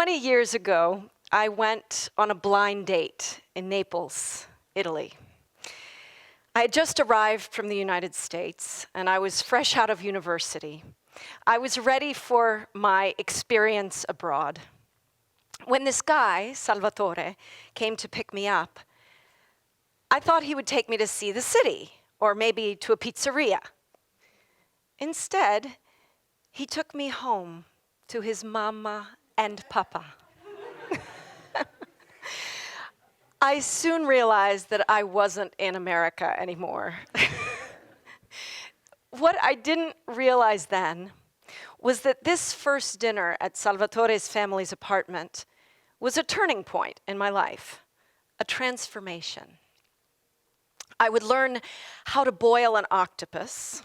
20 years ago, I went on a blind date in Naples, Italy. I had just arrived from the United States, and I was fresh out of university. I was ready for my experience abroad. When this guy, Salvatore, came to pick me up, I thought he would take me to see the city, or maybe to a pizzeria. Instead, he took me home to his mama and papa. I soon realized that I wasn't in America anymore. What I didn't realize then was that this first dinner at Salvatore's family's apartment was a turning point in my life, a transformation. I would learn how to boil an octopus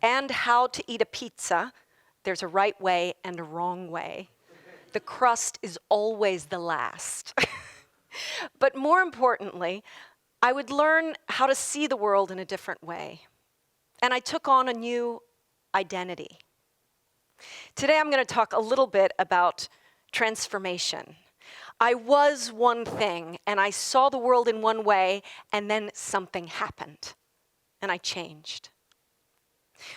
and how to eat a pizza. There's a right way and a wrong way. The crust is always the last. But more importantly, I would learn how to see the world in a different way. And I took on a new identity. Today I'm going to talk a little bit about transformation. I was one thing, and I saw the world in one way, and then something happened, and I changed.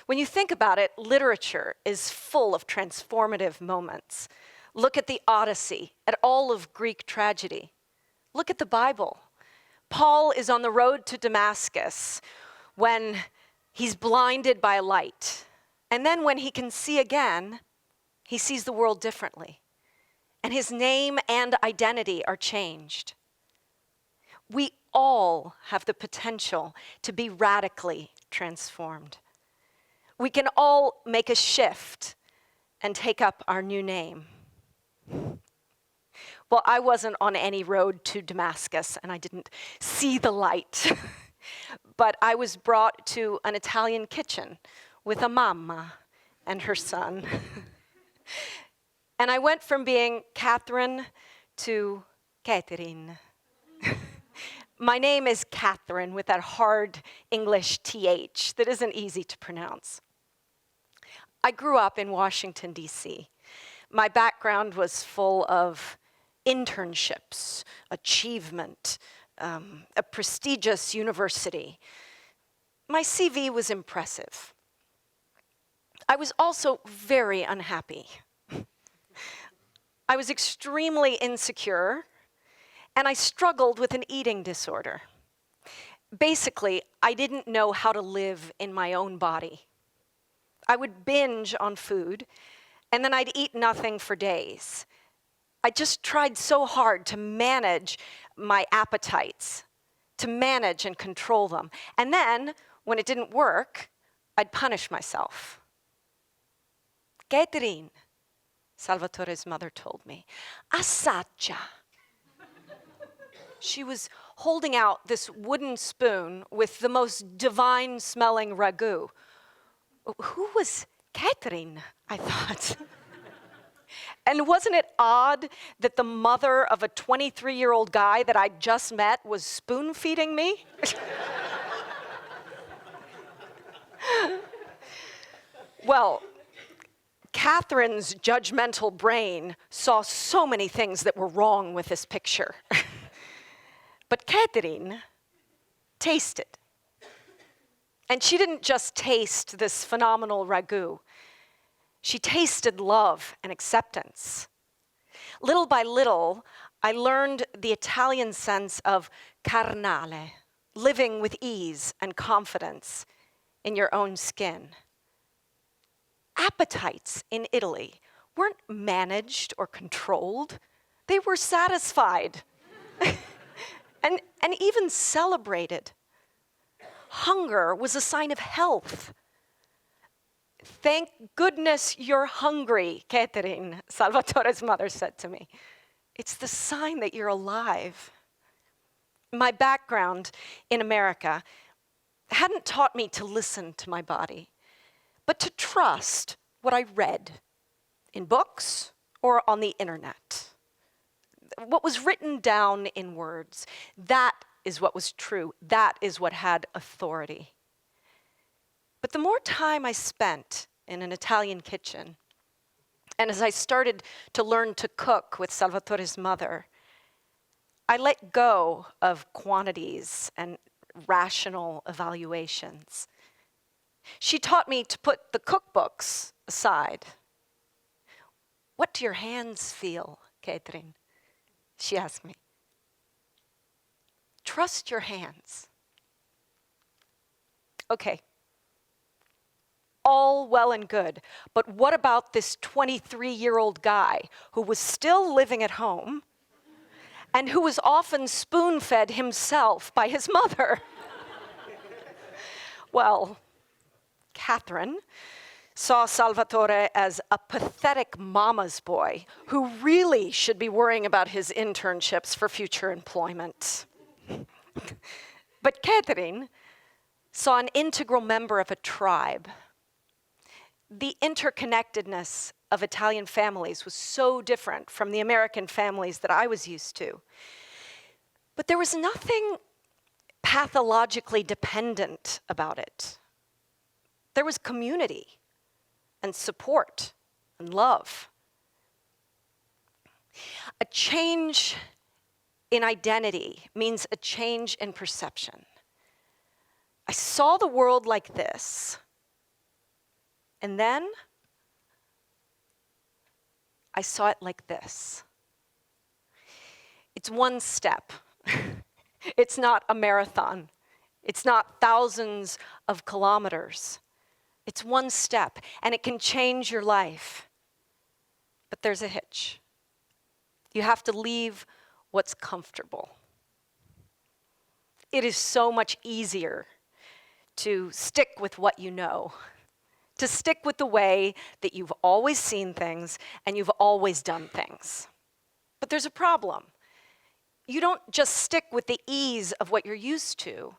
When you think about it, literature is full of transformative moments. Look at the Odyssey, at all of Greek tragedy. Look at the Bible. Paul is on the road to Damascus when he's blinded by a light. And then when he can see again, he sees the world differently. And his name and identity are changed. We all have the potential to be radically transformed. We can all make a shift and take up our new name. Well, I wasn't on any road to Damascus, and I didn't see the light. But I was brought to an Italian kitchen with a mamma and her son. And I went from being Katherine to Katherine. My name is Katherine with that hard English TH that isn't easy to pronounce. I grew up in Washington, D.C. My background was full of internships, achievement, a prestigious university. My CV was impressive. I was also very unhappy. I was extremely insecure, and I struggled with an eating disorder. Basically, I didn't know how to live in my own body. I would binge on food, and then I'd eat nothing for days. I just tried so hard to manage my appetites, to manage and control them. And then, when it didn't work, I'd punish myself. Katherine, Salvatore's mother told me, assaggia. She was holding out this wooden spoon with the most divine-smelling ragu. Who was Katherine, I thought. And wasn't it odd that the mother of a 23-year-old guy that I'd just met was spoon-feeding me? Well, Catherine's judgmental brain saw so many things that were wrong with this picture. But Katherine tasted. And she didn't just taste this phenomenal ragu. She tasted love and acceptance. Little by little, I learned the Italian sense of carnale, living with ease and confidence in your own skin. Appetites in Italy weren't managed or controlled. They were satisfied and even celebrated. Hunger was a sign of health. Thank goodness you're hungry, Katherine, Salvatore's mother said to me. It's the sign that you're alive. My background in America hadn't taught me to listen to my body, but to trust what I read in books or on the internet. What was written down in words, that is what was true. That is what had authority. But the more time I spent in an Italian kitchen, And as I started to learn to cook with Salvatore's mother, I let go of quantities and rational evaluations. She taught me to put the cookbooks aside. What do your hands feel, Katherine? She asked me. Trust your hands. Okay. All well and good, but what about this 23-year-old guy who was still living at home and who was often spoon-fed himself by his mother? Well, Katherine saw Salvatore as a pathetic mama's boy who really should be worrying about his internships for future employment. But Katherine saw an integral member of a tribe. The interconnectedness of Italian families was so different from the American families that I was used to. But there was nothing pathologically dependent about it. There was community and support and love. A change in identity means a change in perception. I saw the world like this, and then I saw it like this. It's one step. It's not a marathon. It's not thousands of kilometers. It's one step, and it can change your life. But there's a hitch. You have to leave what's comfortable. It is so much easier to stick with what you know, to stick with the way that you've always seen things and you've always done things. But there's a problem. You don't just stick with the ease of what you're used to.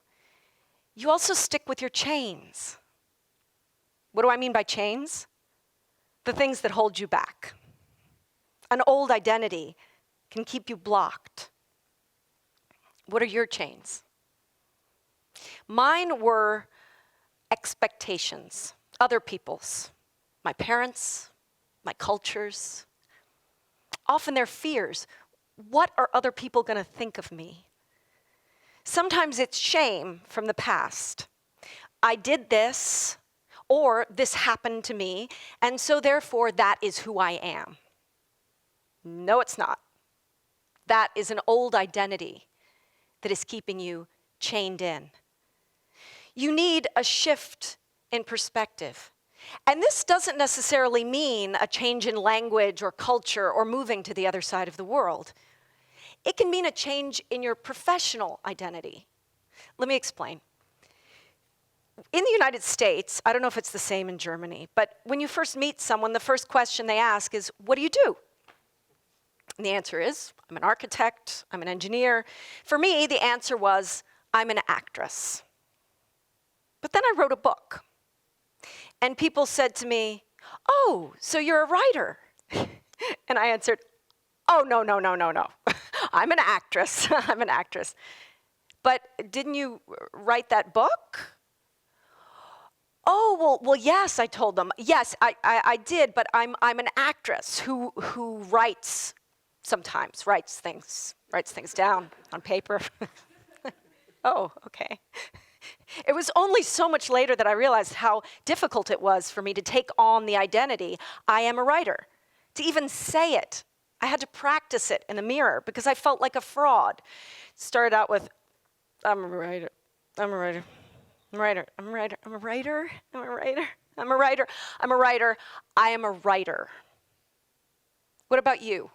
You also stick with your chains. What do I mean by chains? The things that hold you back. An old identity can keep you blocked. What are your chains? Mine were expectations, other people's, my parents, my culture's. Often they're fears. What are other people going to think of me? Sometimes it's shame from the past. I did this, or this happened to me, and so therefore that is who I am. No, it's not. That is an old identity that is keeping you chained in. You need a shift in perspective. And this doesn't necessarily mean a change in language or culture or moving to the other side of the world. It can mean a change in your professional identity. Let me explain. In the United States, I don't know if it's the same in Germany, but when you first meet someone, the first question they ask is, what do you do? And the answer is, I'm an architect, I'm an engineer. For me, the answer was, I'm an actress. But then I wrote a book. And people said to me, oh, so you're a writer? And I answered, oh, no. I'm an actress. I'm an actress. But didn't you write that book? Oh, well, yes, I told them. Yes, I did, but I'm an actress who writes sometimes, writes things down on paper. Oh, okay. It was only so much later that I realized how difficult it was for me to take on the identity, I am a writer. To even say it, I had to practice it in the mirror because I felt like a fraud. It started out with, I'm a writer, I'm a writer, I'm a writer, I'm a writer, I'm a writer, I'm a writer, I'm a writer, I'm a writer, I am a writer. What about you?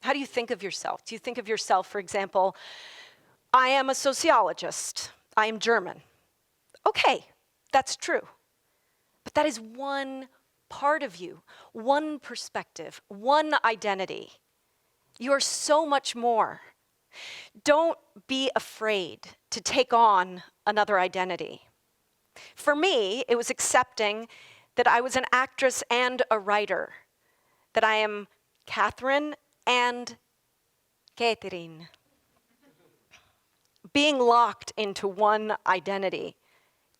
How do you think of yourself? Do you think of yourself, for example, I am a sociologist. I am German. Okay, that's true. But that is one part of you, one perspective, one identity. You are so much more. Don't be afraid to take on another identity. For me, it was accepting that I was an actress and a writer, that I am Katherine and Katherine. Being locked into one identity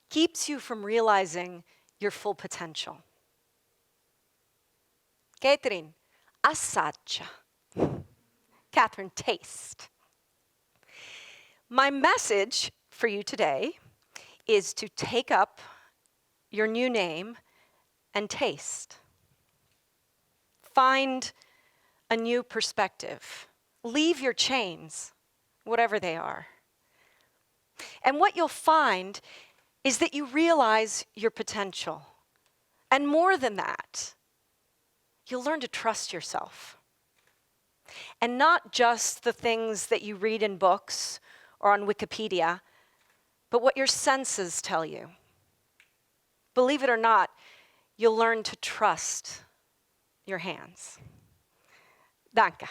keeps you from realizing your full potential. Katherine, assaggia. Katherine, taste. My message for you today is to take up your new name and taste. Find a new perspective. Leave your chains, whatever they are. And what you'll find is that you realize your potential. And more than that, you'll learn to trust yourself. And not just the things that you read in books or on Wikipedia, but what your senses tell you. Believe it or not, you'll learn to trust your hands. Danke.